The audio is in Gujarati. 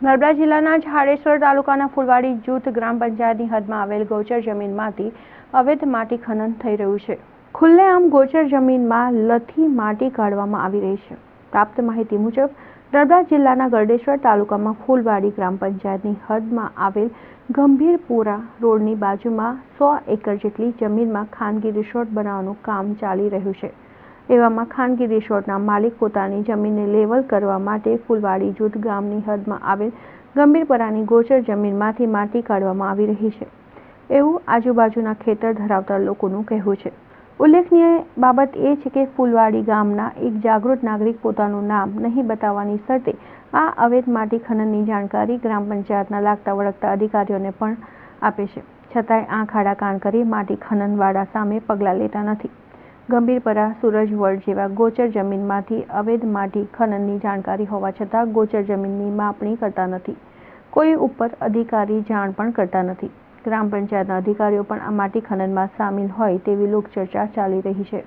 નર્મદા જિલ્લાના જાડેશ્વર તાલુકાના ફૂલવાડી જૂથ ગ્રામ પંચાયતની હદમાં આવેલ ગૌચર જમીનમાંથી અવૈધ માટી ખનન થઈ રહ્યું છે. ખુલ્લેઆમ ગૌચર જમીનમાં લથી માટી કાઢવામાં આવી રહી છે. પ્રાપ્ત માહિતી મુજબ નર્મદા જિલ્લાના ગળદેશ્વર તાલુકામાં ફૂલવાડી ગ્રામ પંચાયતની હદમાં આવેલ ગંભીરપુરા રોડની બાજુમાં 100 એકર જેટલી જમીનમાં ખાનગી રિસોર્ટ બનાવવાનું કામ ચાલી રહ્યું છે. એવામાં ખાનગી રિસોર્ટના માલિક પોતાની જમીનને લેવલ કરવા માટે ફૂલવાડી જૂથ ગામની હદમાં આવેલ ગંભીરપરાની ગોચર જમીનમાંથી માટી કાઢવામાં આવી રહી છે, એવું આજુબાજુના ખેતર ધરાવતા લોકોનું કહેવું છે. ઉલ્લેખનીય બાબત એ છે કે ફૂલવાડી ગામના એક જાગૃત નાગરિક પોતાનું નામ નહીં બતાવવાની શરતે આ અવૈધ માટી ખનનની જાણકારી ગ્રામ પંચાયતના લાગતા વળગતા અધિકારીઓને પણ આપે છે, છતાંય આંખ આડા કાન કરી માટી ખનનવાળા સામે પગલાં લેતા નથી. ગંભીરપરા, સૂરજવડ જેવા ગોચર જમીનમાંથી અવૈધ માટી ખનનની જાણકારી હોવા છતાં ગોચર જમીનની માપણી કરતા નથી. કોઈ ઉપર અધિકારી જાણ પણ કરતા નથી. ગ્રામ પંચાયતના અધિકારીઓ પણ આ માટી ખનનમાં સામેલ હોય તેવી લોકચર્ચા ચાલી રહી છે.